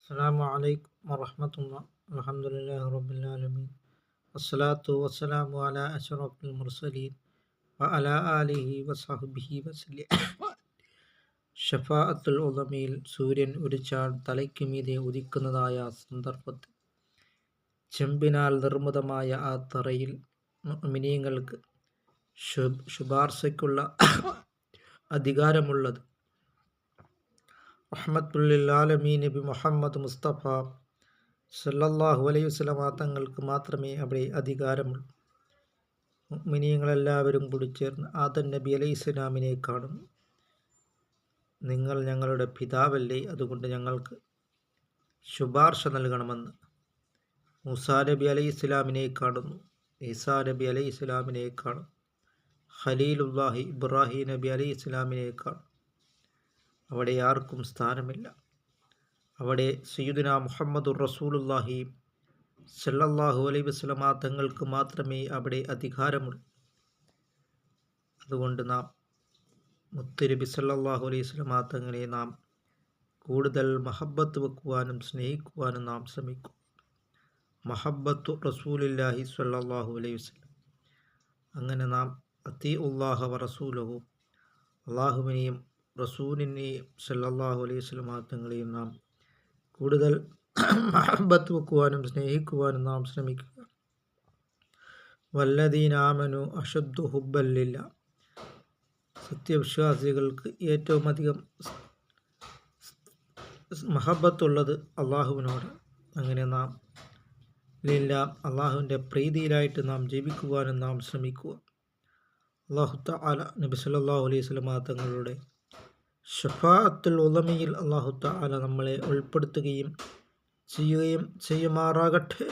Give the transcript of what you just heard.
അസ്സലാമു അലൈക്കും വറഹ്മത്തുള്ളാഹി അൽഹംദുലില്ലാഹി റബ്ബിൽ ആലമീൻ വസ്സലാത്തു വസ്സലാമു അലാ അഷ്റഫിൽ മുർസലീൻ വഅലാ ആലിഹി വസഹ്ബിഹി വസല്ലം. ഷഫാഅത്തുൽ ഉളമയിൽ സൂര്യൻ ഒരു ചാൺ തലയ്ക്ക് മീതെ ഉദിക്കുന്നതായ സന്ദർഭത്തിൽ ചെമ്പിനാൽ നിർമ്മിതമായ ആ തറയിൽ മുഅ്മിനീങ്ങൾക്ക് ശുപാർശയ്ക്കുള്ള അധികാരമുള്ളത് റഹ്മത്തുൽ ആലമീൻ നബി മുഹമ്മദ് മുസ്തഫ സല്ലല്ലാഹു അലൈഹി വസല്ലമ തങ്ങൾക്ക് മാത്രമേ അവിടെ അധികാരമുള്ളൂ. മുഅ്മിനീങ്ങളെല്ലാവരും കൂടി ചേർന്ന് ആദം നബി അലൈഹിസ്സലാമിനെ കാണുന്നു. നിങ്ങൾ ഞങ്ങളുടെ പിതാവല്ലേ, അതുകൊണ്ട് ഞങ്ങൾക്ക് ശുപാർശ നൽകണമെന്ന്. മൂസാ നബി അലൈഹിസ്സലാമിനെ കാണുന്നു. ഈസാ നബി അലൈഹിസ്സലാമിനെ കാണുന്നു. ഖലീലുല്ലാഹി ഇബ്രാഹിം നബി അലൈഹിസ്സലാമിനെ കാണുന്നു. അവിടെ ആർക്കും സ്ഥാനമില്ല. അവിടെ സയ്യിദുനാ മുഹമ്മദുർ റസൂലുള്ളാഹി സല്ലല്ലാഹു അലൈഹി വസല്ലമ തങ്ങൾക്ക് മാത്രമേ അവിടെ അധികാരമുള്ളൂ. അതുകൊണ്ട് നാം മുത്തുനബി സല്ലല്ലാഹു അലൈഹി വസല്ലമ തങ്ങളെ നാം കൂടുതൽ മഹബ്ബത്ത് വെക്കുവാനും സ്നേഹിക്കുവാനും നാം ശ്രമിക്കും. മഹബ്ബത്തു റസൂലില്ലാഹി സല്ലല്ലാഹു അലൈഹി വസല്ലം. അങ്ങനെ നാം അത്തീഉല്ലാഹ വ റസൂലഹു, അള്ളാഹുവിനെയും റസൂലിനെയും സല്ലല്ലാഹു അലൈഹി വസല്ലമ തങ്ങളെയും നാം കൂടുതൽ മഹബ്ബത്ത് വെക്കുവാനും സ്നേഹിക്കുവാനും നാം ശ്രമിക്കുക. വല്ലദീന ആമനു അഷദ്ദു ഹുബ്ബൻ ലില്ലാഹ്. സത്യവിശ്വാസികൾക്ക് ഏറ്റവും അധികം മഹബ്ബത്തുള്ളത് അള്ളാഹുവിനോട്. അങ്ങനെ നാം അള്ളാഹുവിൻ്റെ പ്രീതിയിലായിട്ട് നാം ജീവിക്കുവാനും നാം ശ്രമിക്കുക. അല്ലാഹു തആല നബി സല്ലല്ലാഹു അലൈഹി വസല്ലമ തങ്ങളുടെ ഷഫാഅത്തുൽ ഉളമയിൽ അല്ലാഹു തആല നമ്മളെ ഉൾപ്പെടുത്തുകയും ചെയ്യുമാറാകട്ടെ.